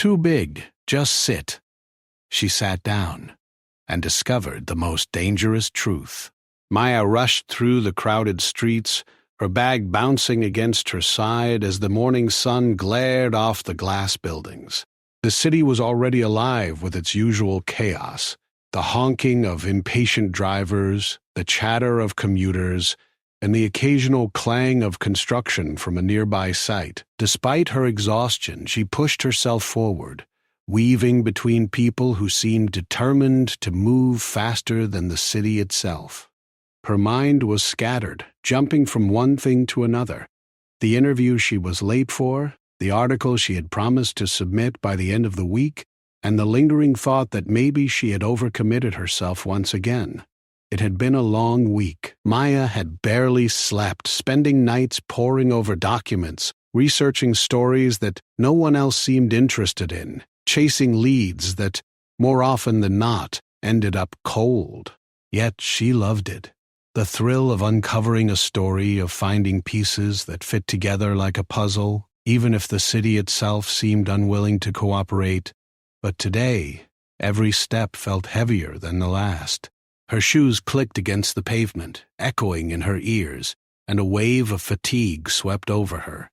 Too big, just sit. She sat down and discovered the most dangerous truth. Maya rushed through the crowded streets, her bag bouncing against her side as the morning sun glared off the glass buildings. The city was already alive with its usual chaos, the honking of impatient drivers, the chatter of commuters, and the occasional clang of construction from a nearby site. Despite her exhaustion, she pushed herself forward, weaving between people who seemed determined to move faster than the city itself. Her mind was scattered, jumping from one thing to another. The interview she was late for, the article she had promised to submit by the end of the week, and the lingering thought that maybe she had overcommitted herself once again. It had been a long week. Maya had barely slept, spending nights poring over documents, researching stories that no one else seemed interested in, chasing leads that, more often than not, ended up cold. Yet she loved it. The thrill of uncovering a story, of finding pieces that fit together like a puzzle, even if the city itself seemed unwilling to cooperate. But today, every step felt heavier than the last. Her shoes clicked against the pavement, echoing in her ears, and a wave of fatigue swept over her.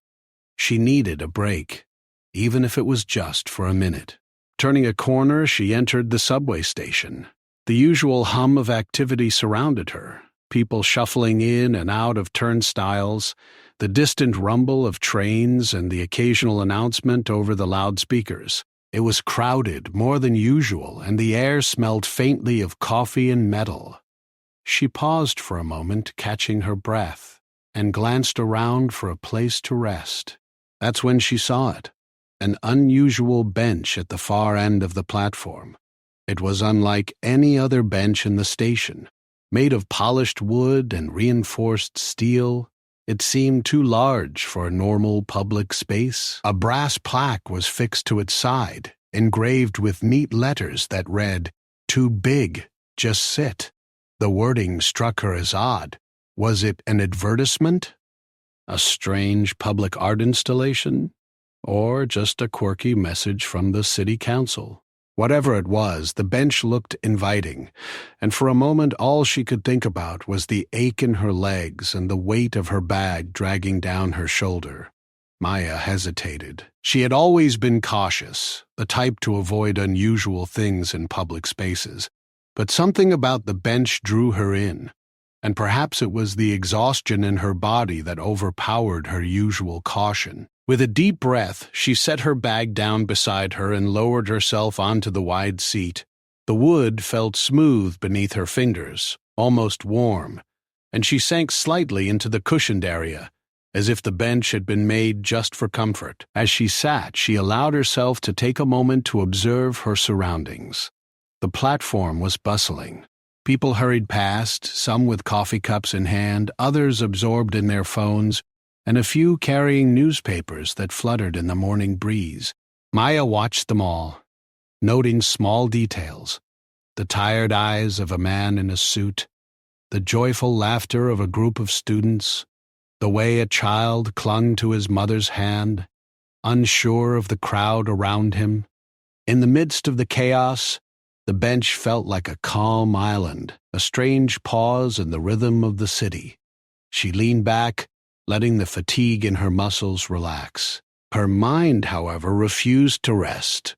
She needed a break, even if it was just for a minute. Turning a corner, she entered the subway station. The usual hum of activity surrounded her, people shuffling in and out of turnstiles, the distant rumble of trains, and the occasional announcement over the loudspeakers. It was crowded, more than usual, and the air smelled faintly of coffee and metal. She paused for a moment, catching her breath, and glanced around for a place to rest. That's when she saw it, an unusual bench at the far end of the platform. It was unlike any other bench in the station. Made of polished wood and reinforced steel, it seemed too large for a normal public space. A brass plaque was fixed to its side, engraved with neat letters that read, "Too big, just sit." The wording struck her as odd. Was it an advertisement? A strange public art installation? Or just a quirky message from the city council? Whatever it was, the bench looked inviting, and for a moment all she could think about was the ache in her legs and the weight of her bag dragging down her shoulder. Maya hesitated. She had always been cautious, the type to avoid unusual things in public spaces, but something about the bench drew her in, and perhaps it was the exhaustion in her body that overpowered her usual caution. With a deep breath, she set her bag down beside her and lowered herself onto the wide seat. The wood felt smooth beneath her fingers, almost warm, and she sank slightly into the cushioned area, as if the bench had been made just for comfort. As she sat, she allowed herself to take a moment to observe her surroundings. The platform was bustling. People hurried past, some with coffee cups in hand, others absorbed in their phones, and a few carrying newspapers that fluttered in the morning breeze. Maya watched them all, noting small details: the tired eyes of a man in a suit, the joyful laughter of a group of students, the way a child clung to his mother's hand, unsure of the crowd around him. In the midst of the chaos, the bench felt like a calm island, a strange pause in the rhythm of the city. She leaned back, letting the fatigue in her muscles relax. Her mind, however, refused to rest.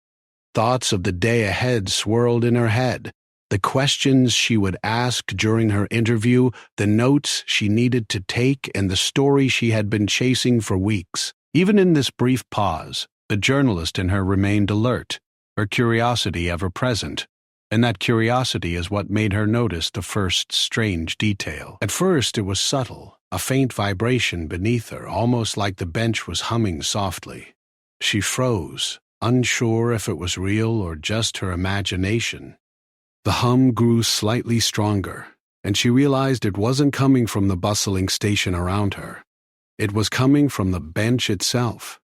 Thoughts of the day ahead swirled in her head, the questions she would ask during her interview, the notes she needed to take, and the story she had been chasing for weeks. Even in this brief pause, the journalist in her remained alert, her curiosity ever present. And that curiosity is what made her notice the first strange detail. At first it was subtle, a faint vibration beneath her, almost like the bench was humming softly. She froze, unsure if it was real or just her imagination. The hum grew slightly stronger, and she realized it wasn't coming from the bustling station around her. It was coming from the bench itself.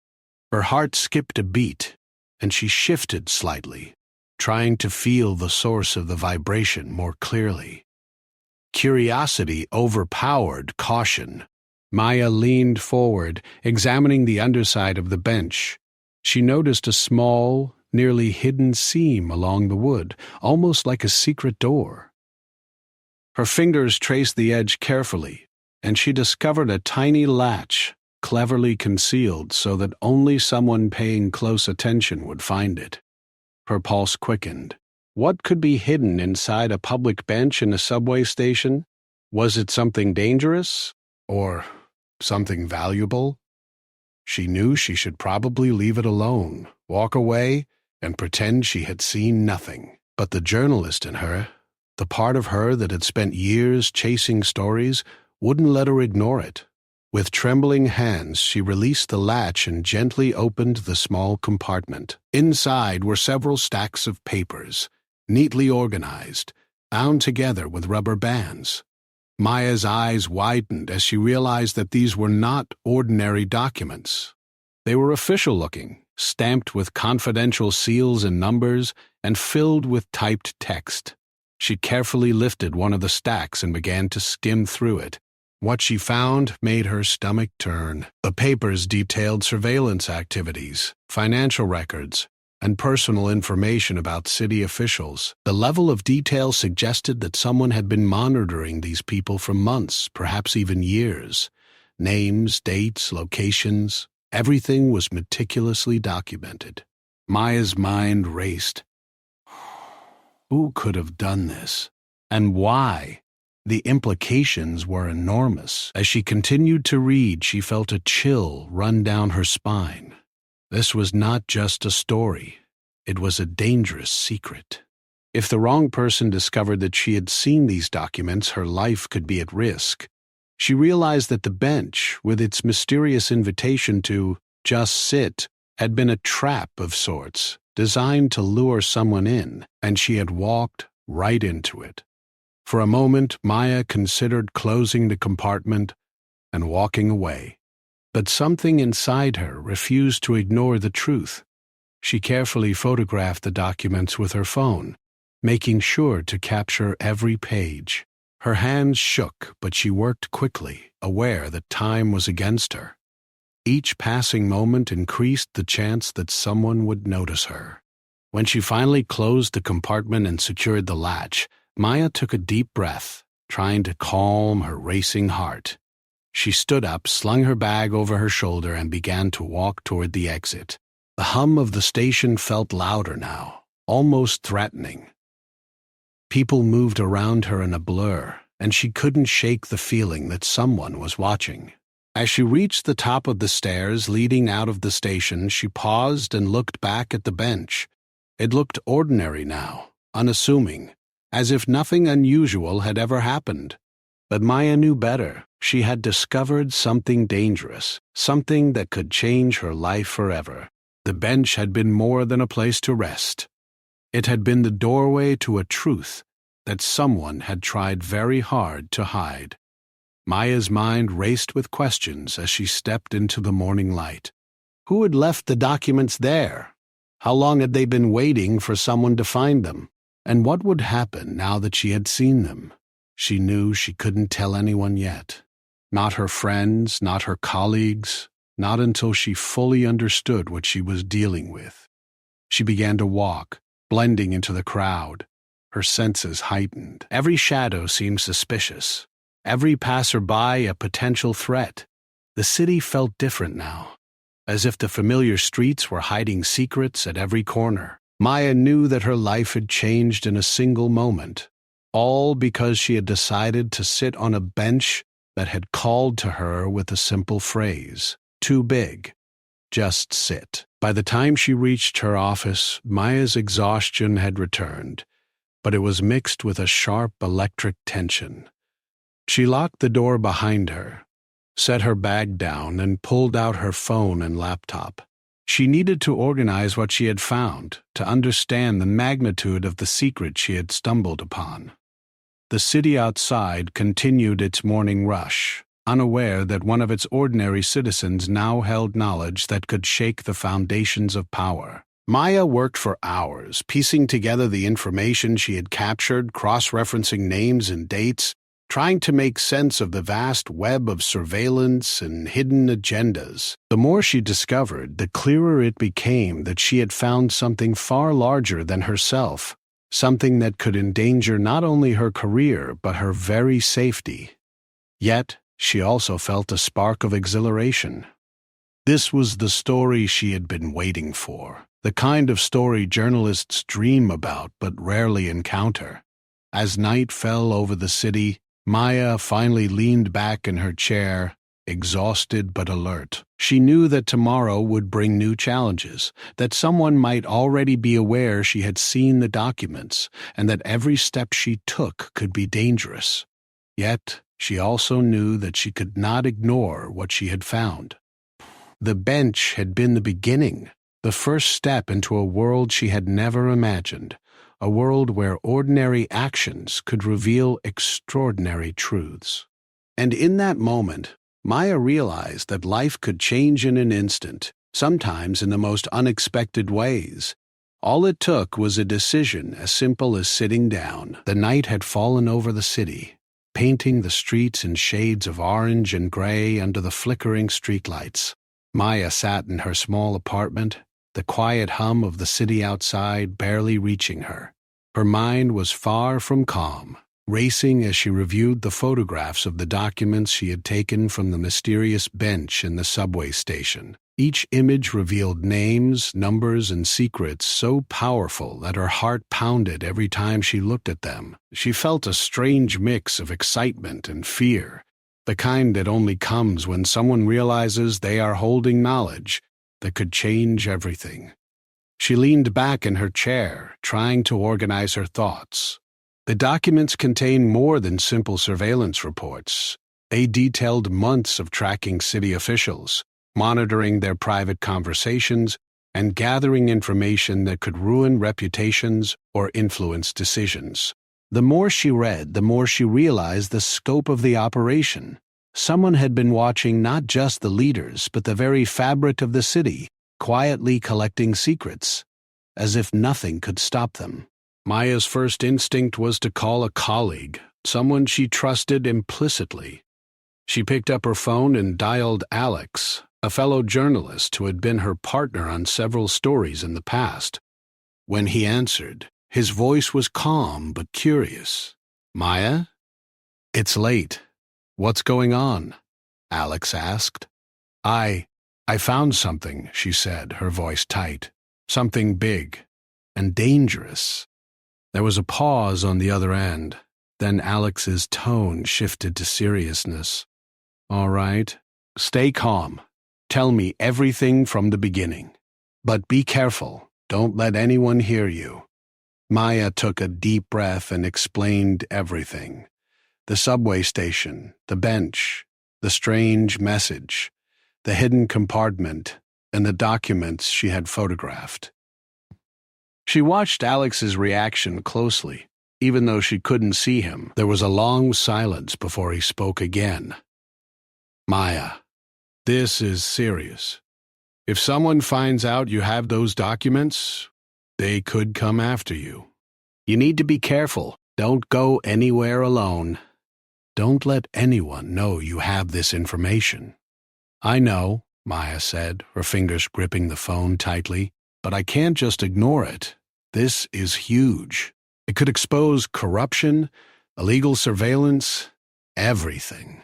Her heart skipped a beat, and she shifted slightly, trying to feel the source of the vibration more clearly. Curiosity overpowered caution. Maya leaned forward, examining the underside of the bench. She noticed a small, nearly hidden seam along the wood, almost like a secret door. Her fingers traced the edge carefully, and she discovered a tiny latch, cleverly concealed so that only someone paying close attention would find it. Her pulse quickened. What could be hidden inside a public bench in a subway station? Was it something dangerous? Or something valuable? She knew she should probably leave it alone, walk away, and pretend she had seen nothing. But the journalist in her, the part of her that had spent years chasing stories, wouldn't let her ignore it. With trembling hands, she released the latch and gently opened the small compartment. Inside were several stacks of papers, neatly organized, bound together with rubber bands. Maya's eyes widened as she realized that these were not ordinary documents. They were official-looking, stamped with confidential seals and numbers, and filled with typed text. She carefully lifted one of the stacks and began to skim through it. What she found made her stomach turn. The papers detailed surveillance activities, financial records, and personal information about city officials. The level of detail suggested that someone had been monitoring these people for months, perhaps even years. Names, dates, locations, everything was meticulously documented. Maya's mind raced. Who could have done this? And why? The implications were enormous. As she continued to read, she felt a chill run down her spine. This was not just a story. It was a dangerous secret. If the wrong person discovered that she had seen these documents, her life could be at risk. She realized that the bench, with its mysterious invitation to just sit, had been a trap of sorts, designed to lure someone in, and she had walked right into it. For a moment, Maya considered closing the compartment and walking away. But something inside her refused to ignore the truth. She carefully photographed the documents with her phone, making sure to capture every page. Her hands shook, but she worked quickly, aware that time was against her. Each passing moment increased the chance that someone would notice her. When she finally closed the compartment and secured the latch, Maya took a deep breath, trying to calm her racing heart. She stood up, slung her bag over her shoulder, and began to walk toward the exit. The hum of the station felt louder now, almost threatening. People moved around her in a blur, and she couldn't shake the feeling that someone was watching. As she reached the top of the stairs leading out of the station, she paused and looked back at the bench. It looked ordinary now, unassuming, as if nothing unusual had ever happened. But Maya knew better. She had discovered something dangerous, something that could change her life forever. The bench had been more than a place to rest. It had been the doorway to a truth that someone had tried very hard to hide. Maya's mind raced with questions as she stepped into the morning light. Who had left the documents there? How long had they been waiting for someone to find them? And what would happen now that she had seen them? She knew she couldn't tell anyone yet. Not her friends, not her colleagues, not until she fully understood what she was dealing with. She began to walk, blending into the crowd, her senses heightened. Every shadow seemed suspicious, every passerby a potential threat. The city felt different now, as if the familiar streets were hiding secrets at every corner. Maya knew that her life had changed in a single moment, all because she had decided to sit on a bench that had called to her with a simple phrase, "Too big. Just sit." By the time she reached her office, Maya's exhaustion had returned, but it was mixed with a sharp electric tension. She locked the door behind her, set her bag down, and pulled out her phone and laptop. She needed to organize what she had found, to understand the magnitude of the secret she had stumbled upon. The city outside continued its morning rush, unaware that one of its ordinary citizens now held knowledge that could shake the foundations of power. Maya worked for hours, piecing together the information she had captured, cross-referencing names and dates, trying to make sense of the vast web of surveillance and hidden agendas. The more she discovered, the clearer it became that she had found something far larger than herself, something that could endanger not only her career but her very safety. Yet, she also felt a spark of exhilaration. This was the story she had been waiting for, the kind of story journalists dream about but rarely encounter. As night fell over the city, Maya finally leaned back in her chair, exhausted but alert. She knew that tomorrow would bring new challenges, that someone might already be aware she had seen the documents, and that every step she took could be dangerous. Yet, she also knew that she could not ignore what she had found. The bench had been the beginning, the first step into a world she had never imagined, a world where ordinary actions could reveal extraordinary truths. And in that moment, Maya realized that life could change in an instant, sometimes in the most unexpected ways. All it took was a decision as simple as sitting down. The night had fallen over the city, painting the streets in shades of orange and gray under the flickering streetlights. Maya sat in her small apartment, the quiet hum of the city outside barely reaching her. Her mind was far from calm, racing as she reviewed the photographs of the documents she had taken from the mysterious bench in the subway station. Each image revealed names, numbers, and secrets so powerful that her heart pounded every time she looked at them. She felt a strange mix of excitement and fear, the kind that only comes when someone realizes they are holding knowledge that could change everything. She leaned back in her chair, trying to organize her thoughts. The documents contained more than simple surveillance reports. They detailed months of tracking city officials, monitoring their private conversations, and gathering information that could ruin reputations or influence decisions. The more she read, the more she realized the scope of the operation. Someone had been watching not just the leaders, but the very fabric of the city, quietly collecting secrets, as if nothing could stop them. Maya's first instinct was to call a colleague, someone she trusted implicitly. She picked up her phone and dialed Alex, a fellow journalist who had been her partner on several stories in the past. When he answered, his voice was calm but curious. "Maya? It's late. What's going on?" Alex asked. I found something," she said, her voice tight. "Something big and dangerous." There was a pause on the other end. Then Alex's tone shifted to seriousness. "All right. Stay calm. Tell me everything from the beginning. But be careful. Don't let anyone hear you." Maya took a deep breath and explained everything. The subway station, the bench, the strange message, the hidden compartment, and the documents she had photographed. She watched Alex's reaction closely. Even though she couldn't see him, there was a long silence before he spoke again. "Maya, this is serious. If someone finds out you have those documents, they could come after you. You need to be careful. Don't go anywhere alone. Don't let anyone know you have this information." "I know," Maya said, her fingers gripping the phone tightly, "but I can't just ignore it. This is huge. It could expose corruption, illegal surveillance, everything."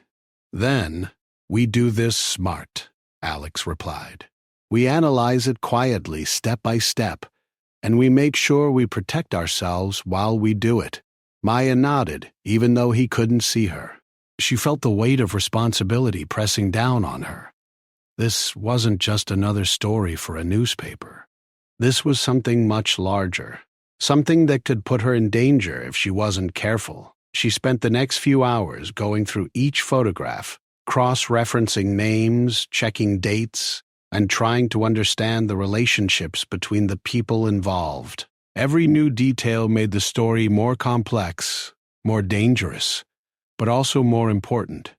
"Then, we do this smart," Alex replied. "We analyze it quietly, step by step, and we make sure we protect ourselves while we do it." Maya nodded, even though he couldn't see her. She felt the weight of responsibility pressing down on her. This wasn't just another story for a newspaper. This was something much larger, something that could put her in danger if she wasn't careful. She spent the next few hours going through each photograph, cross-referencing names, checking dates, and trying to understand the relationships between the people involved. Every new detail made the story more complex, more dangerous, but also more important.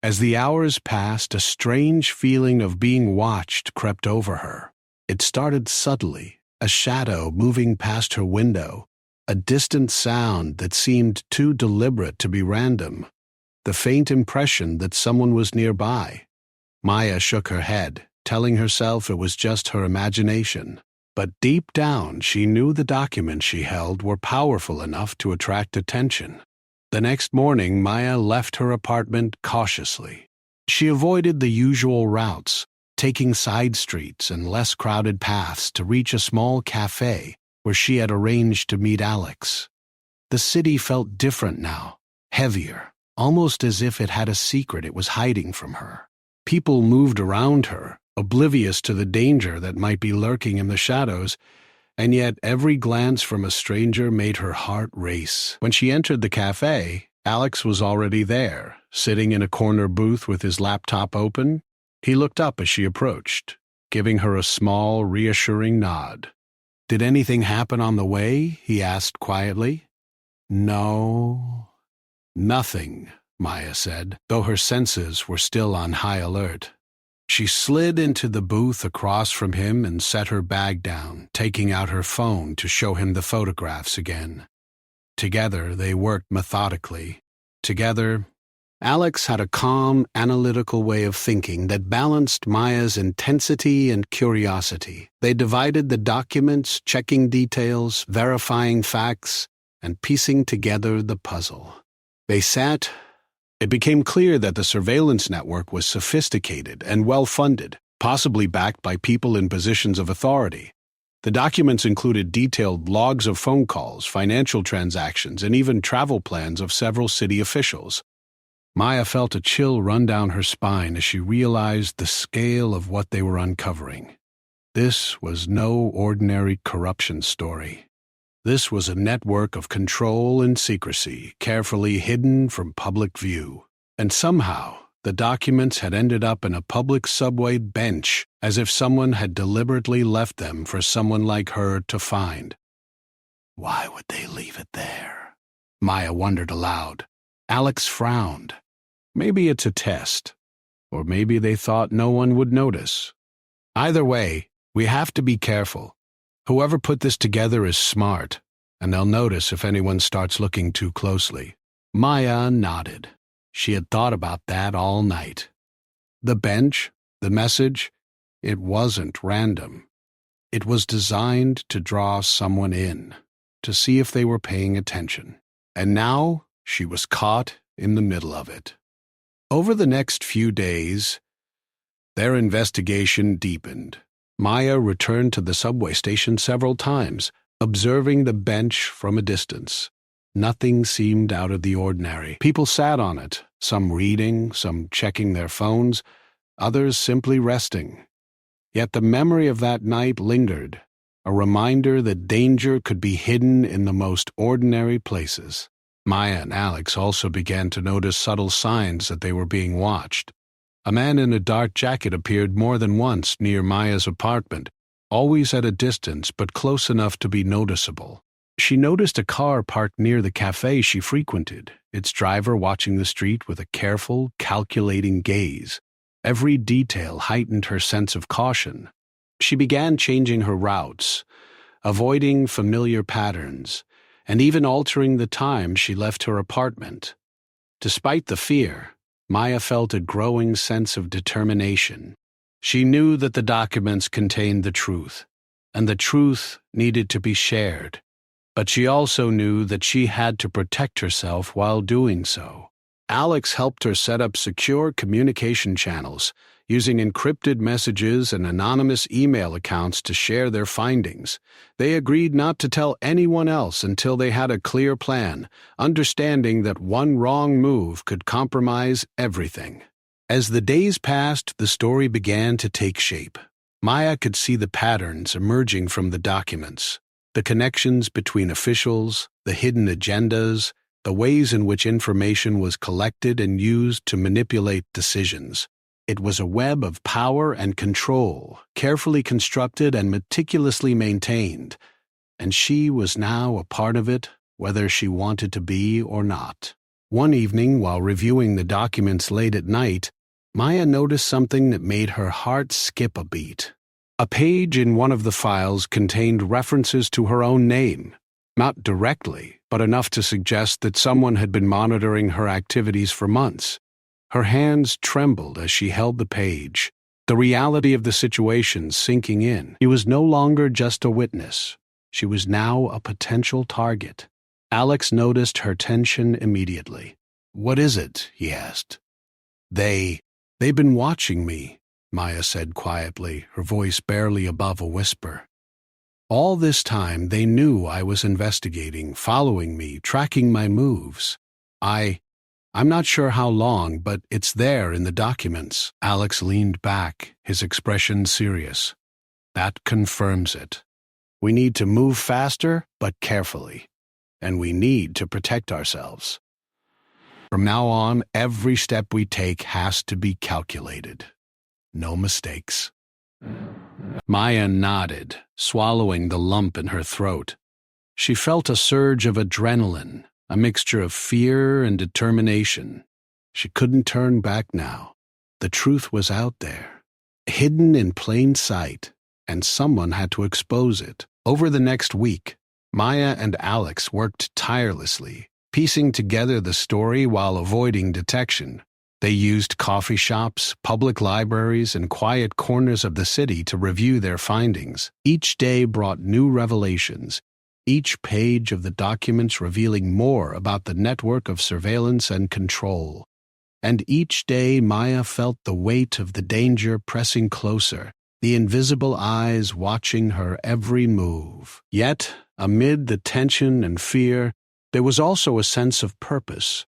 As the hours passed, a strange feeling of being watched crept over her. It started subtly, a shadow moving past her window, a distant sound that seemed too deliberate to be random. the faint impression that someone was nearby. Maya shook her head, telling herself it was just her imagination. But deep down, she knew the documents she held were powerful enough to attract attention. The next morning, Maya left her apartment cautiously. She avoided the usual routes, taking side streets and less crowded paths to reach a small cafe where she had arranged to meet Alex. The city felt different now, heavier, almost as if it had a secret it was hiding from her. People moved around her, oblivious to the danger that might be lurking in the shadows, and yet every glance from a stranger made her heart race. When she entered the cafe, Alex was already there, sitting in a corner booth with his laptop open. He looked up as she approached, giving her a small, reassuring nod. "Did anything happen on the way?" he asked quietly. "No, nothing," Maya said, though her senses were still on high alert. She slid into the booth across from him and set her bag down, taking out her phone to show him the photographs again. Together, they worked methodically. Together, Alex had a calm, analytical way of thinking that balanced Maya's intensity and curiosity. They divided the documents, checking details, verifying facts, and piecing together the puzzle. They sat. It became clear that the surveillance network was sophisticated and well-funded, possibly backed by people in positions of authority. The documents included detailed logs of phone calls, financial transactions, and even travel plans of several city officials. Maya felt a chill run down her spine as she realized the scale of what they were uncovering. This was no ordinary corruption story. This was a network of control and secrecy, carefully hidden from public view. And somehow, the documents had ended up in a public subway bench, as if someone had deliberately left them for someone like her to find. Why would they leave it there? Maya wondered aloud. Alex frowned. Maybe it's a test, or maybe they thought no one would notice. Either way, we have to be careful. Whoever put this together is smart, and they'll notice if anyone starts looking too closely. Maya nodded. She had thought about that all night. The bench, the message, it wasn't random. It was designed to draw someone in, to see if they were paying attention. And now she was caught in the middle of it. Over the next few days, their investigation deepened. Maya returned to the subway station several times, observing the bench from a distance. Nothing seemed out of the ordinary. People sat on it, some reading, some checking their phones, others simply resting. Yet the memory of that night lingered, a reminder that danger could be hidden in the most ordinary places. Maya and Alex also began to notice subtle signs that they were being watched. A man in a dark jacket appeared more than once near Maya's apartment, always at a distance but close enough to be noticeable. She noticed a car parked near the cafe she frequented, its driver watching the street with a careful, calculating gaze. Every detail heightened her sense of caution. She began changing her routes, avoiding familiar patterns, and even altering the time she left her apartment. Despite the fear, Maya felt a growing sense of determination. She knew that the documents contained the truth, and the truth needed to be shared. But she also knew that she had to protect herself while doing so. Alex helped her set up secure communication channels, using encrypted messages and anonymous email accounts to share their findings. They agreed not to tell anyone else until they had a clear plan, understanding that one wrong move could compromise everything. As the days passed, the story began to take shape. Maya could see the patterns emerging from the documents, the connections between officials, the hidden agendas, the ways in which information was collected and used to manipulate decisions. It was a web of power and control, carefully constructed and meticulously maintained, and she was now a part of it, whether she wanted to be or not. One evening, while reviewing the documents late at night, Maya noticed something that made her heart skip a beat. A page in one of the files contained references to her own name. Not directly, but enough to suggest that someone had been monitoring her activities for months. Her hands trembled as she held the page, the reality of the situation sinking in. She was no longer just a witness. She was now a potential target. Alex noticed her tension immediately. "What is it?" he asked. They've been watching me," Maya said quietly, her voice barely above a whisper. "All this time they knew I was investigating, following me, tracking my moves. I'm not sure how long, but it's there in the documents." Alex leaned back, his expression serious. "That confirms it. We need to move faster, but carefully. And we need to protect ourselves. From now on, every step we take has to be calculated. No mistakes." Maya nodded, swallowing the lump in her throat. She felt a surge of adrenaline, a mixture of fear and determination. She couldn't turn back now. The truth was out there, hidden in plain sight, and someone had to expose it. Over the next week, Maya and Alex worked tirelessly, piecing together the story while avoiding detection. They used coffee shops, public libraries, and quiet corners of the city to review their findings. Each day brought new revelations, each page of the documents revealing more about the network of surveillance and control. And each day Maya felt the weight of the danger pressing closer, the invisible eyes watching her every move. Yet, amid the tension and fear, there was also a sense of purpose.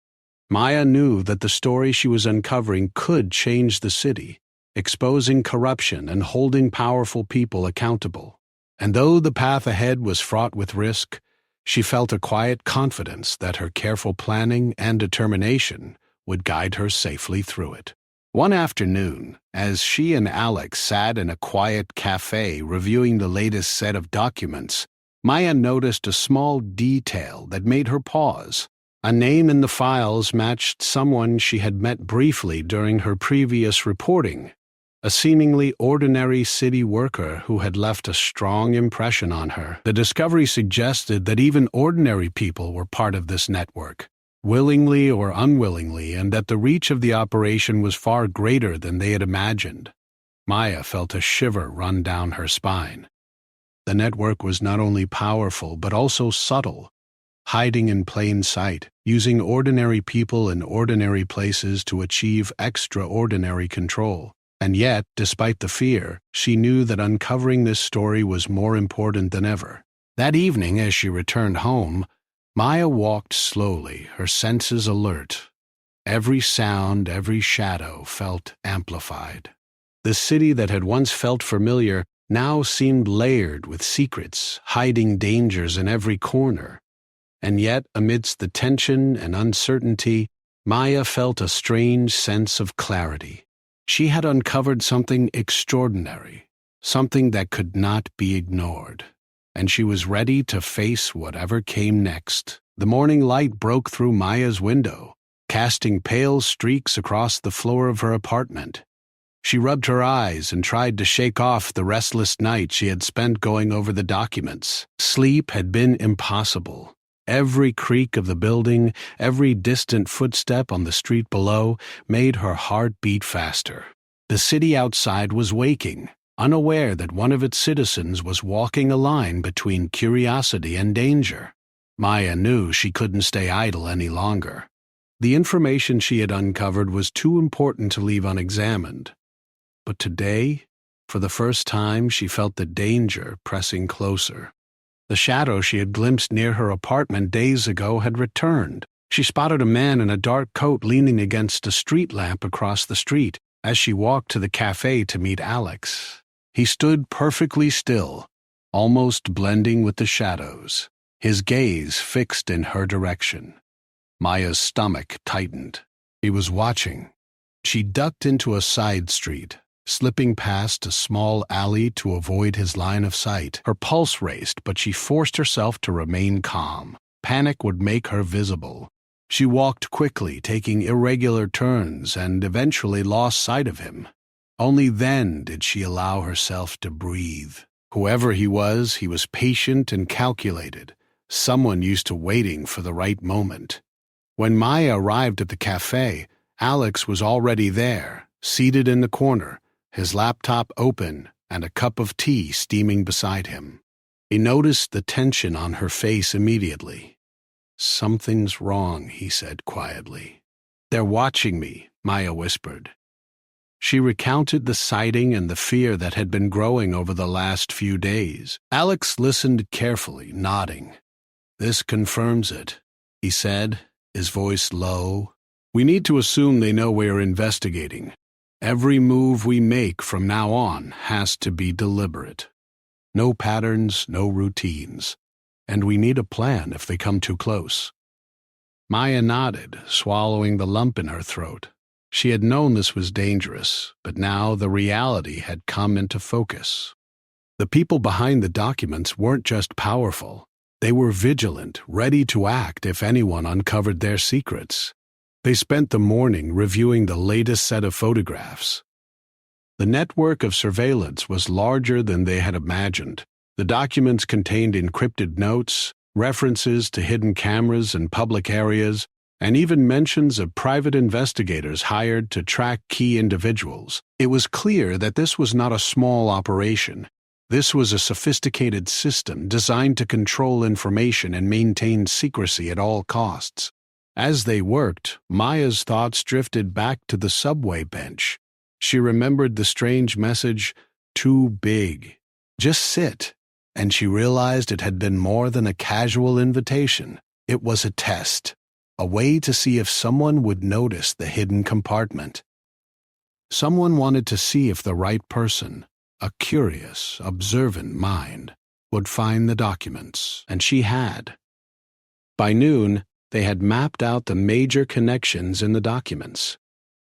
Maya knew that the story she was uncovering could change the city, exposing corruption and holding powerful people accountable. And though the path ahead was fraught with risk, she felt a quiet confidence that her careful planning and determination would guide her safely through it. One afternoon, as she and Alex sat in a quiet cafe reviewing the latest set of documents, Maya noticed a small detail that made her pause. A name in the files matched someone she had met briefly during her previous reporting, a seemingly ordinary city worker who had left a strong impression on her. The discovery suggested that even ordinary people were part of this network, willingly or unwillingly, and that the reach of the operation was far greater than they had imagined. Maya felt a shiver run down her spine. The network was not only powerful but also subtle, hiding in plain sight, using ordinary people in ordinary places to achieve extraordinary control. And yet, despite the fear, she knew that uncovering this story was more important than ever. That evening, as she returned home, Maya walked slowly, her senses alert. Every sound, every shadow felt amplified. The city that had once felt familiar now seemed layered with secrets, hiding dangers in every corner. And yet, amidst the tension and uncertainty, Maya felt a strange sense of clarity. She had uncovered something extraordinary, something that could not be ignored, and she was ready to face whatever came next. The morning light broke through Maya's window, casting pale streaks across the floor of her apartment. She rubbed her eyes and tried to shake off the restless night she had spent going over the documents. Sleep had been impossible. Every creak of the building, every distant footstep on the street below, made her heart beat faster. The city outside was waking, unaware that one of its citizens was walking a line between curiosity and danger. Maya knew she couldn't stay idle any longer. The information she had uncovered was too important to leave unexamined. But today, for the first time, she felt the danger pressing closer. The shadow she had glimpsed near her apartment days ago had returned. She spotted a man in a dark coat leaning against a street lamp across the street as she walked to the cafe to meet Alex. He stood perfectly still, almost blending with the shadows, his gaze fixed in her direction. Maya's stomach tightened. He was watching. She ducked into a side street, slipping past a small alley to avoid his line of sight. Her pulse raced, but she forced herself to remain calm. Panic would make her visible. She walked quickly, taking irregular turns, and eventually lost sight of him. Only then did she allow herself to breathe. Whoever he was patient and calculated, someone used to waiting for the right moment. When Maya arrived at the cafe, Alex was already there, seated in the corner, his laptop open and a cup of tea steaming beside him. He noticed the tension on her face immediately. "Something's wrong," he said quietly. "They're watching me," Maya whispered. She recounted the sighting and the fear that had been growing over the last few days. Alex listened carefully, nodding. "This confirms it," he said, his voice low. "We need to assume they know we're investigating. Every move we make from now on has to be deliberate. No patterns, no routines. And we need a plan if they come too close." Maya nodded, swallowing the lump in her throat. She had known this was dangerous, but now the reality had come into focus. The people behind the documents weren't just powerful. They were vigilant, ready to act if anyone uncovered their secrets. They spent the morning reviewing the latest set of photographs. The network of surveillance was larger than they had imagined. The documents contained encrypted notes, references to hidden cameras in public areas, and even mentions of private investigators hired to track key individuals. It was clear that this was not a small operation. This was a sophisticated system designed to control information and maintain secrecy at all costs. As they worked, Maya's thoughts drifted back to the subway bench. She remembered the strange message, "Too big. Just sit." And she realized it had been more than a casual invitation. It was a test. A way to see if someone would notice the hidden compartment. Someone wanted to see if the right person, a curious, observant mind, would find the documents, and she had. By noon, they had mapped out the major connections in the documents.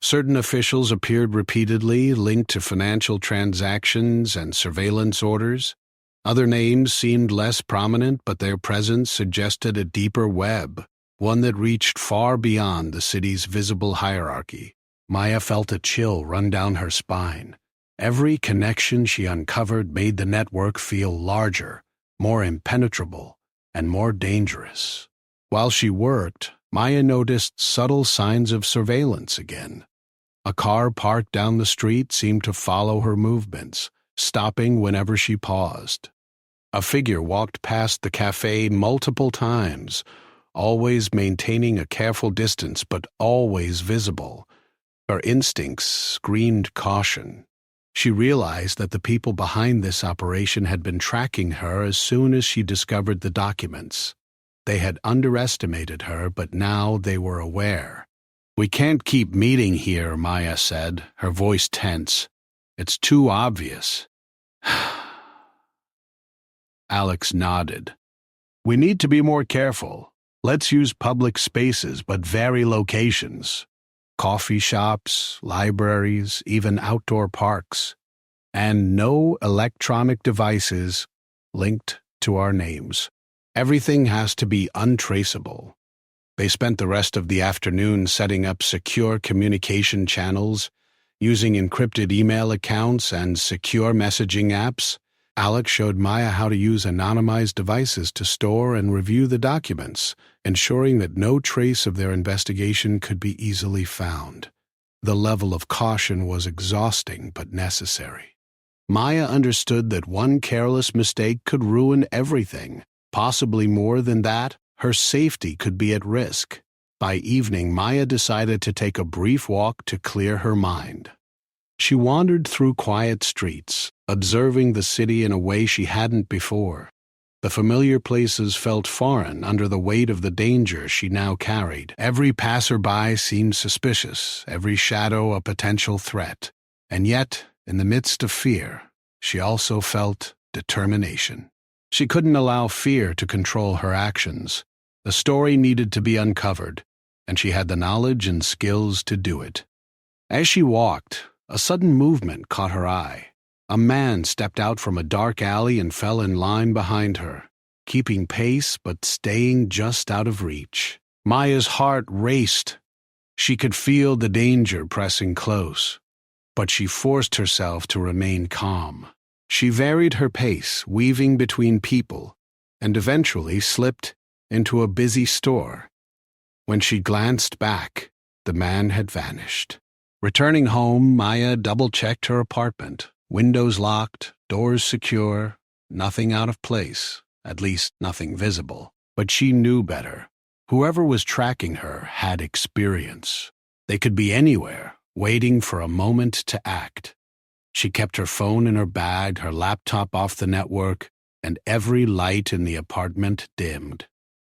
Certain officials appeared repeatedly, linked to financial transactions and surveillance orders. Other names seemed less prominent, but their presence suggested a deeper web, one that reached far beyond the city's visible hierarchy. Maya felt a chill run down her spine. Every connection she uncovered made the network feel larger, more impenetrable, and more dangerous. While she worked, Maya noticed subtle signs of surveillance again. A car parked down the street seemed to follow her movements, stopping whenever she paused. A figure walked past the cafe multiple times, always maintaining a careful distance but always visible. Her instincts screamed caution. She realized that the people behind this operation had been tracking her as soon as she discovered the documents. They had underestimated her, but now they were aware. "We can't keep meeting here," Maya said, her voice tense. "It's too obvious." Alex nodded. "We need to be more careful. Let's use public spaces, but vary locations. Coffee shops, libraries, even outdoor parks. And no electronic devices linked to our names. Everything has to be untraceable." They spent the rest of the afternoon setting up secure communication channels, using encrypted email accounts and secure messaging apps. Alex showed Maya how to use anonymized devices to store and review the documents, ensuring that no trace of their investigation could be easily found. The level of caution was exhausting but necessary. Maya understood that one careless mistake could ruin everything. Possibly more than that, her safety could be at risk. By evening, Maya decided to take a brief walk to clear her mind. She wandered through quiet streets, observing the city in a way she hadn't before. The familiar places felt foreign under the weight of the danger she now carried. Every passerby seemed suspicious, every shadow a potential threat. And yet, in the midst of fear, she also felt determination. She couldn't allow fear to control her actions. The story needed to be uncovered, and she had the knowledge and skills to do it. As she walked, a sudden movement caught her eye. A man stepped out from a dark alley and fell in line behind her, keeping pace but staying just out of reach. Maya's heart raced. She could feel the danger pressing close, but she forced herself to remain calm. She varied her pace, weaving between people, and eventually slipped into a busy store. When she glanced back, the man had vanished. Returning home, Maya double-checked her apartment. Windows locked, doors secure, nothing out of place, at least nothing visible. But she knew better. Whoever was tracking her had experience. They could be anywhere, waiting for a moment to act. She kept her phone in her bag, her laptop off the network, and every light in the apartment dimmed.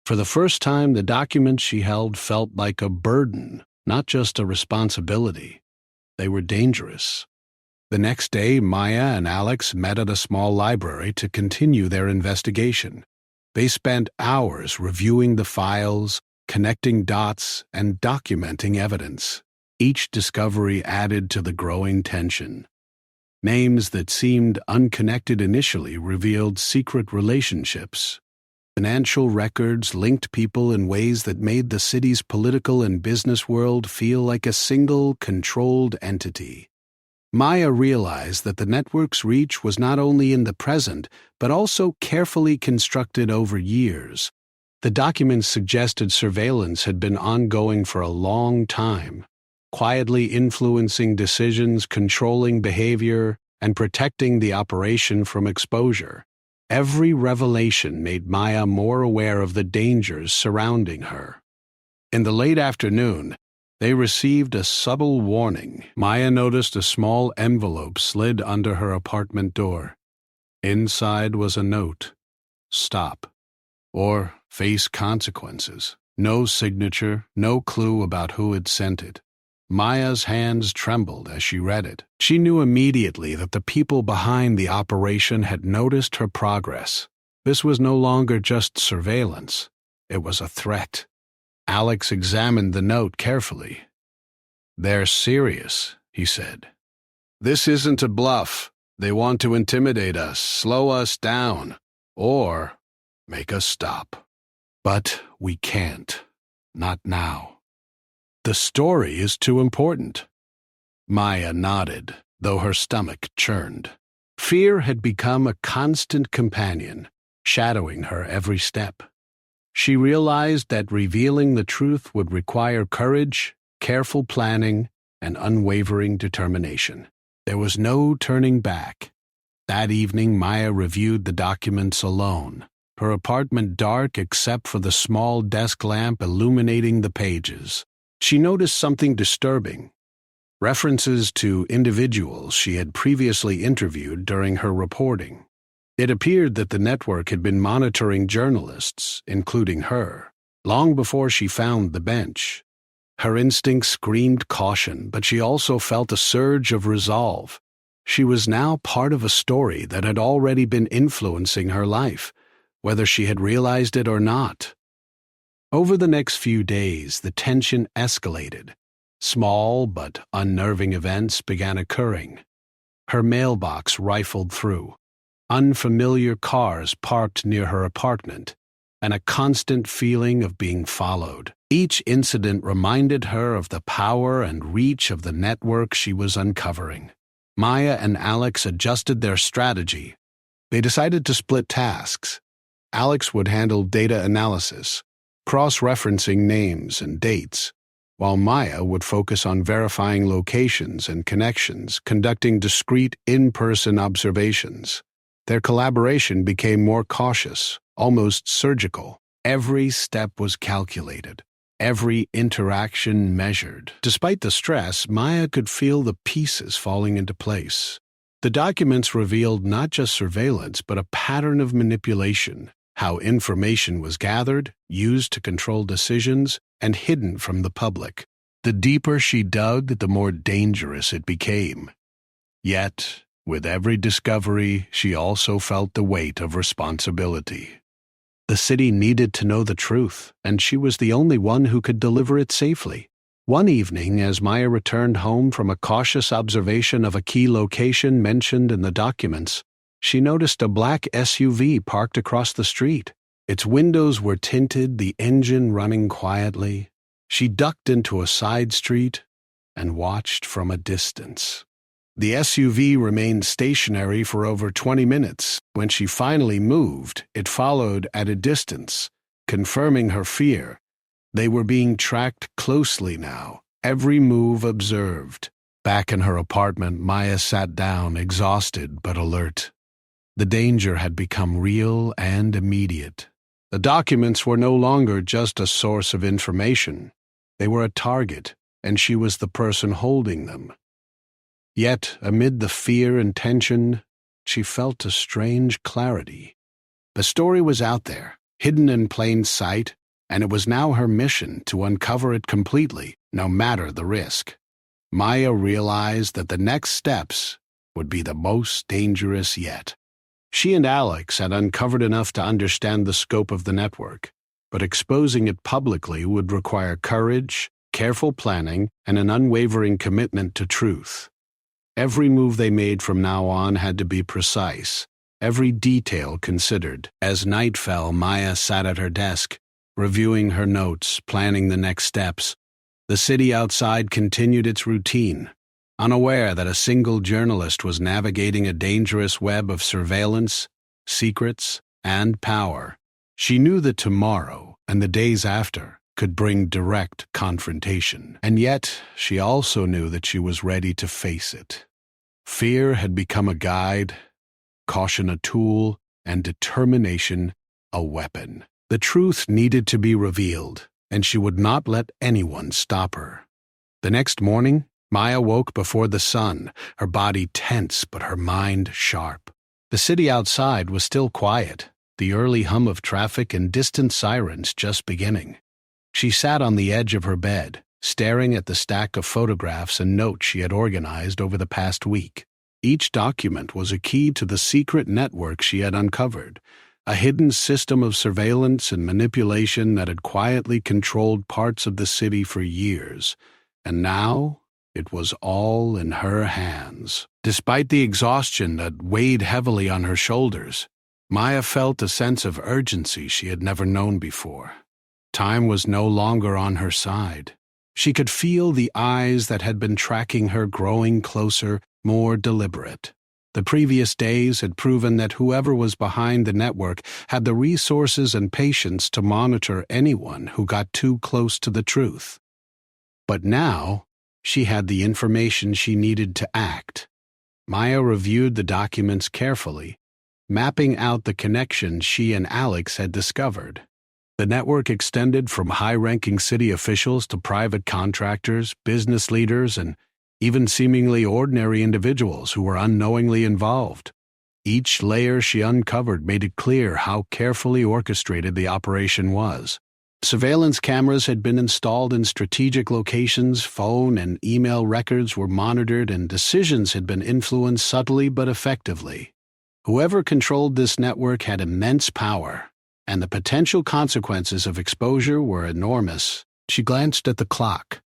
For the first time, the documents she held felt like a burden, not just a responsibility. They were dangerous. The next day, Maya and Alex met at a small library to continue their investigation. They spent hours reviewing the files, connecting dots, and documenting evidence. Each discovery added to the growing tension. Names that seemed unconnected initially revealed secret relationships. Financial records linked people in ways that made the city's political and business world feel like a single, controlled entity. Maya realized that the network's reach was not only in the present, but also carefully constructed over years. The documents suggested surveillance had been ongoing for a long time, quietly influencing decisions, controlling behavior, and protecting the operation from exposure. Every revelation made Maya more aware of the dangers surrounding her. In the late afternoon, they received a subtle warning. Maya noticed a small envelope slid under her apartment door. Inside was a note: "Stop, or face consequences." No signature, no clue about who had sent it. Maya's hands trembled as she read it. She knew immediately that the people behind the operation had noticed her progress. This was no longer just surveillance. It was a threat. Alex examined the note carefully. "They're serious," he said. "This isn't a bluff. They want to intimidate us, slow us down, or make us stop. But we can't. Not now. The story is too important." Maya nodded, though her stomach churned. Fear had become a constant companion, shadowing her every step. She realized that revealing the truth would require courage, careful planning, and unwavering determination. There was no turning back. That evening, Maya reviewed the documents alone, her apartment dark except for the small desk lamp illuminating the pages. She noticed something disturbing: references to individuals she had previously interviewed during her reporting. It appeared that the network had been monitoring journalists, including her, long before she found the bench. Her instincts screamed caution, but she also felt a surge of resolve. She was now part of a story that had already been influencing her life, whether she had realized it or not. Over the next few days, the tension escalated. Small but unnerving events began occurring. Her mailbox rifled through, unfamiliar cars parked near her apartment, and a constant feeling of being followed. Each incident reminded her of the power and reach of the network she was uncovering. Maya and Alex adjusted their strategy. They decided to split tasks. Alex would handle data analysis, cross-referencing names and dates, while Maya would focus on verifying locations and connections, conducting discrete in-person observations. Their collaboration became more cautious, almost surgical. Every step was calculated, every interaction measured. Despite the stress, Maya could feel the pieces falling into place. The documents revealed not just surveillance, but a pattern of manipulation: how information was gathered, used to control decisions, and hidden from the public. The deeper she dug, the more dangerous it became. Yet, with every discovery, she also felt the weight of responsibility. The city needed to know the truth, and she was the only one who could deliver it safely. One evening, as Maya returned home from a cautious observation of a key location mentioned in the documents, she noticed a black SUV parked across the street. Its windows were tinted, the engine running quietly. She ducked into a side street and watched from a distance. The SUV remained stationary for over 20 minutes. When she finally moved, it followed at a distance, confirming her fear. They were being tracked closely now, every move observed. Back in her apartment, Maya sat down, exhausted but alert. The danger had become real and immediate. The documents were no longer just a source of information. They were a target, and she was the person holding them. Yet, amid the fear and tension, she felt a strange clarity. The story was out there, hidden in plain sight, and it was now her mission to uncover it completely, no matter the risk. Maya realized that the next steps would be the most dangerous yet. She and Alex had uncovered enough to understand the scope of the network, but exposing it publicly would require courage, careful planning, and an unwavering commitment to truth. Every move they made from now on had to be precise, every detail considered. As night fell, Maya sat at her desk, reviewing her notes, planning the next steps. The city outside continued its routine, unaware that a single journalist was navigating a dangerous web of surveillance, secrets, and power. She knew that tomorrow and the days after could bring direct confrontation, and yet she also knew that she was ready to face it. Fear had become a guide, caution a tool, and determination a weapon. The truth needed to be revealed, and she would not let anyone stop her. The next morning, Maya woke before the sun, her body tense but her mind sharp. The city outside was still quiet, the early hum of traffic and distant sirens just beginning. She sat on the edge of her bed, staring at the stack of photographs and notes she had organized over the past week. Each document was a key to the secret network she had uncovered, a hidden system of surveillance and manipulation that had quietly controlled parts of the city for years. And now, it was all in her hands. Despite the exhaustion that weighed heavily on her shoulders, Maya felt a sense of urgency she had never known before. Time was no longer on her side. She could feel the eyes that had been tracking her growing closer, more deliberate. The previous days had proven that whoever was behind the network had the resources and patience to monitor anyone who got too close to the truth. But now, she had the information she needed to act. Maya reviewed the documents carefully, mapping out the connections she and Alex had discovered. The network extended from high-ranking city officials to private contractors, business leaders, and even seemingly ordinary individuals who were unknowingly involved. Each layer she uncovered made it clear how carefully orchestrated the operation was. Surveillance cameras had been installed in strategic locations, phone and email records were monitored, and decisions had been influenced subtly but effectively. Whoever controlled this network had immense power, and the potential consequences of exposure were enormous. She glanced at the clock.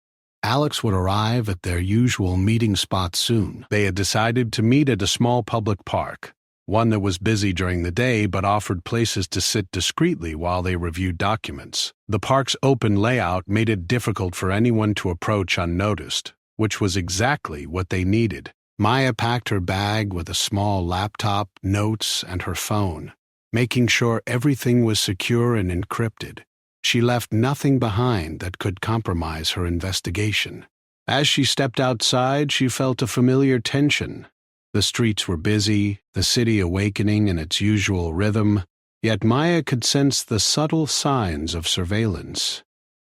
Alex would arrive at their usual meeting spot soon. They had decided to meet at a small public park, one that was busy during the day but offered places to sit discreetly while they reviewed documents. The park's open layout made it difficult for anyone to approach unnoticed, which was exactly what they needed. Maya packed her bag with a small laptop, notes, and her phone, making sure everything was secure and encrypted. She left nothing behind that could compromise her investigation. As she stepped outside, she felt a familiar tension. The streets were busy, the city awakening in its usual rhythm, yet Maya could sense the subtle signs of surveillance.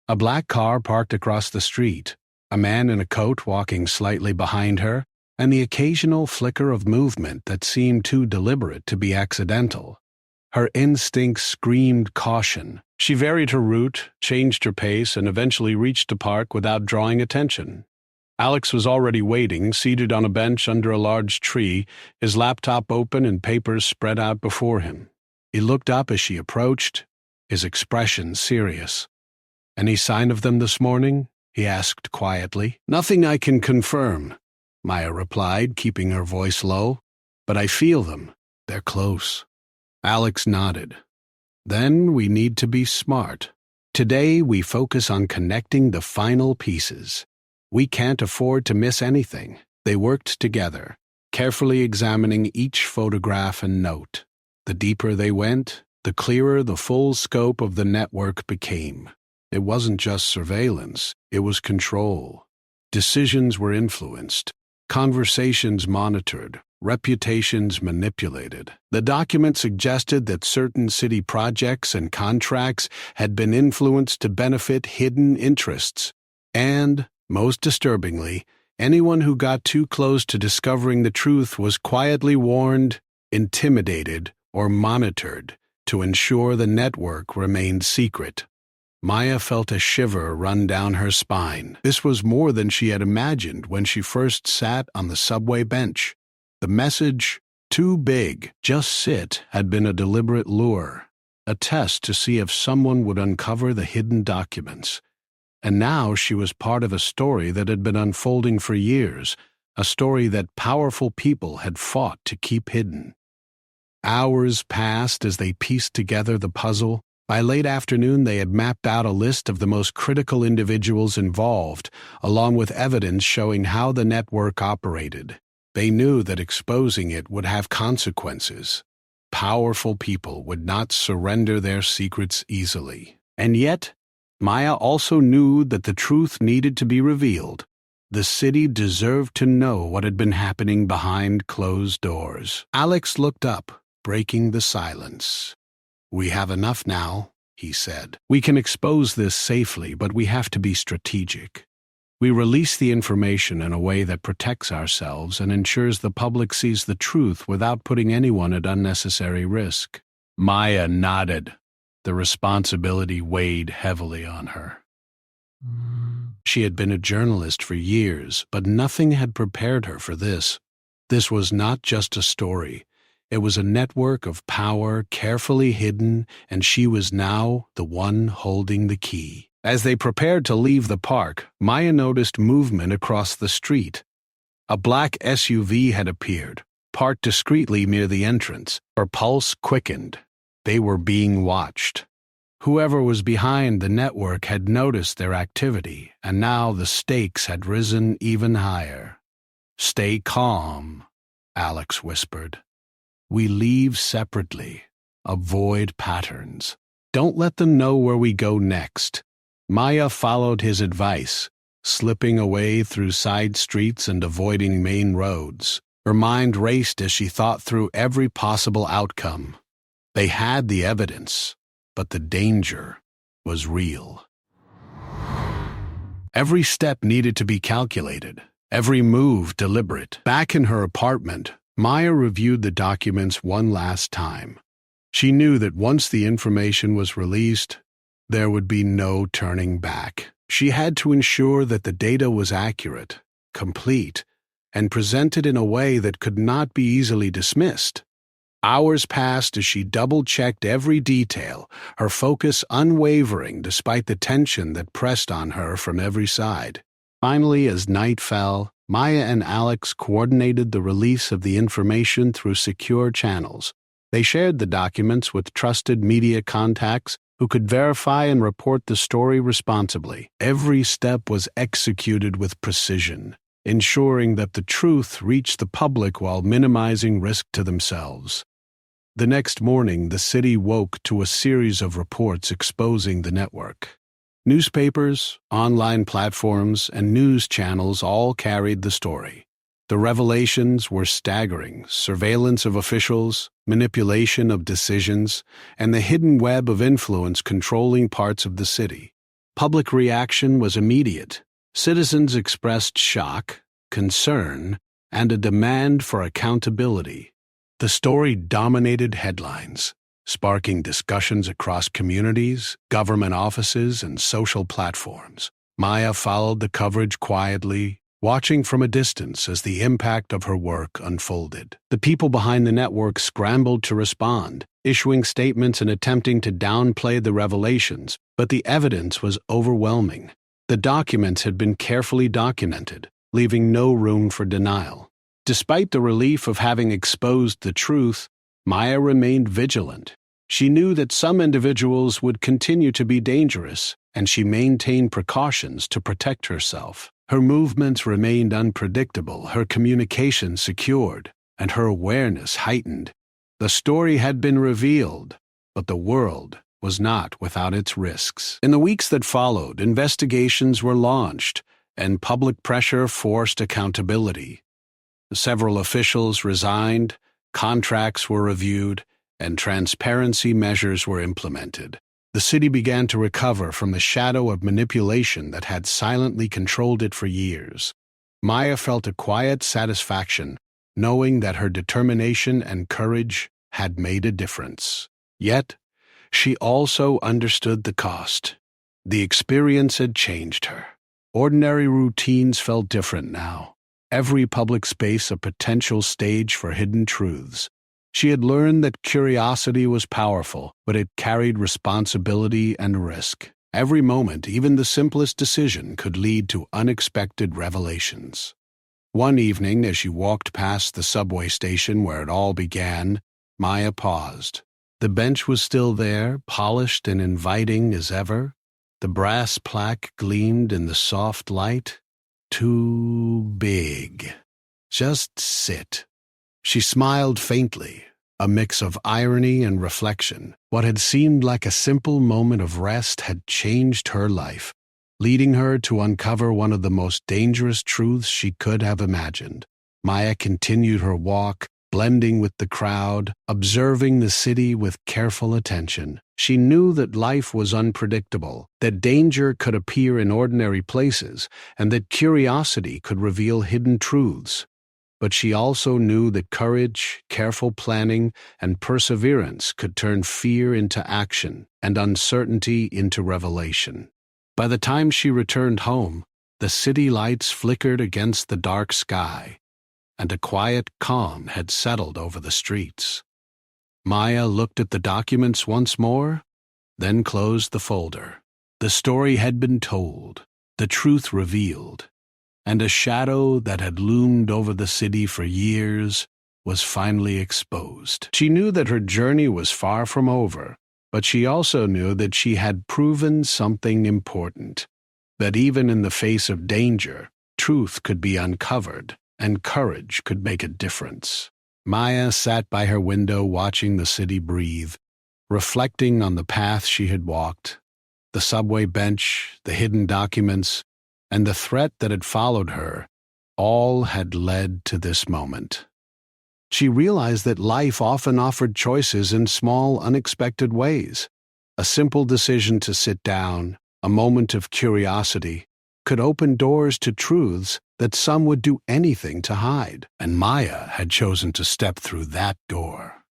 A black car parked across the street, a man in a coat walking slightly behind her, and the occasional flicker of movement that seemed too deliberate to be accidental. Her instincts screamed caution. She varied her route, changed her pace, and eventually reached the park without drawing attention. Alex was already waiting, seated on a bench under a large tree, his laptop open and papers spread out before him. He looked up as she approached, his expression serious. "Any sign of them this morning?" he asked quietly. "Nothing I can confirm," Maya replied, keeping her voice low. "But I feel them. They're close." Alex nodded. "Then we need to be smart. Today we focus on connecting the final pieces. We can't afford to miss anything. They worked together, carefully examining each photograph and note. The deeper they went, the clearer the full scope of the network became. It wasn't just surveillance, it was control. Decisions were influenced, conversations monitored, reputations manipulated. The document suggested that certain city projects and contracts had been influenced to benefit hidden interests. And, most disturbingly, anyone who got too close to discovering the truth was quietly warned, intimidated, or monitored to ensure the network remained secret. Maya felt a shiver run down her spine. This was more than she had imagined when she first sat on the subway bench. The message, "Too big, just sit," had been a deliberate lure, a test to see if someone would uncover the hidden documents. And now she was part of a story that had been unfolding for years, a story that powerful people had fought to keep hidden. Hours passed as they pieced together the puzzle. By late afternoon, they had mapped out a list of the most critical individuals involved, along with evidence showing how the network operated. They knew that exposing it would have consequences. Powerful people would not surrender their secrets easily. And yet, Maya also knew that the truth needed to be revealed. The city deserved to know what had been happening behind closed doors. Alex looked up, breaking the silence. "We have enough now," he said. "We can expose this safely, but we have to be strategic. We release the information in a way that protects ourselves and ensures the public sees the truth without putting anyone at unnecessary risk." Maya nodded. The responsibility weighed heavily on her. She had been a journalist for years, but nothing had prepared her for this. This was not just a story. It was a network of power carefully hidden, and she was now the one holding the key. As they prepared to leave the park, Maya noticed movement across the street. A black SUV had appeared, parked discreetly near the entrance. Her pulse quickened. They were being watched. Whoever was behind the network had noticed their activity, and now the stakes had risen even higher. "Stay calm," Alex whispered. "We leave separately. Avoid patterns. Don't let them know where we go next." Maya followed his advice, slipping away through side streets and avoiding main roads. Her mind raced as she thought through every possible outcome. They had the evidence, but the danger was real. Every step needed to be calculated, every move deliberate. Back in her apartment, Maya reviewed the documents one last time. She knew that once the information was released, there would be no turning back. She had to ensure that the data was accurate, complete, and presented in a way that could not be easily dismissed. Hours passed as she double-checked every detail, her focus unwavering despite the tension that pressed on her from every side. Finally, as night fell, Maya and Alex coordinated the release of the information through secure channels. They shared the documents with trusted media contacts who could verify and report the story responsibly. Every step was executed with precision, ensuring that the truth reached the public while minimizing risk to themselves. The next morning, the city woke to a series of reports exposing the network. Newspapers, online platforms, and news channels all carried the story. The revelations were staggering: surveillance of officials, manipulation of decisions, and the hidden web of influence controlling parts of the city. Public reaction was immediate. Citizens expressed shock, concern, and a demand for accountability. The story dominated headlines, sparking discussions across communities, government offices, and social platforms. Maya followed the coverage quietly, watching from a distance as the impact of her work unfolded. The people behind the network scrambled to respond, issuing statements and attempting to downplay the revelations, but the evidence was overwhelming. The documents had been carefully documented, leaving no room for denial. Despite the relief of having exposed the truth, Maya remained vigilant. She knew that some individuals would continue to be dangerous, and she maintained precautions to protect herself. Her movements remained unpredictable, her communication secured, and her awareness heightened. The story had been revealed, but the world was not without its risks. In the weeks that followed, investigations were launched, and public pressure forced accountability. Several officials resigned, contracts were reviewed, and transparency measures were implemented. The city began to recover from the shadow of manipulation that had silently controlled it for years. Maya felt a quiet satisfaction, knowing that her determination and courage had made a difference. Yet, she also understood the cost. The experience had changed her. Ordinary routines felt different now. Every public space a potential stage for hidden truths. She had learned that curiosity was powerful, but it carried responsibility and risk. Every moment, even the simplest decision, could lead to unexpected revelations. One evening, as she walked past the subway station where it all began, Maya paused. The bench was still there, polished and inviting as ever. The brass plaque gleamed in the soft light. Too big. Just sit. She smiled faintly, a mix of irony and reflection. What had seemed like a simple moment of rest had changed her life, leading her to uncover one of the most dangerous truths she could have imagined. Maya continued her walk, blending with the crowd, observing the city with careful attention. She knew that life was unpredictable, that danger could appear in ordinary places, and that curiosity could reveal hidden truths. But she also knew that courage, careful planning, and perseverance could turn fear into action and uncertainty into revelation. By the time she returned home, the city lights flickered against the dark sky, and a quiet calm had settled over the streets. Maya looked at the documents once more, then closed the folder. The story had been told, the truth revealed, and a shadow that had loomed over the city for years was finally exposed. She knew that her journey was far from over, but she also knew that she had proven something important, that even in the face of danger, truth could be uncovered, and courage could make a difference. Maya sat by her window watching the city breathe, reflecting on the path she had walked, the subway bench, the hidden documents, and the threat that had followed her. All had led to this moment. She realized that life often offered choices in small, unexpected ways. A simple decision to sit down, a moment of curiosity, could open doors to truths that some would do anything to hide, and Maya had chosen to step through that door.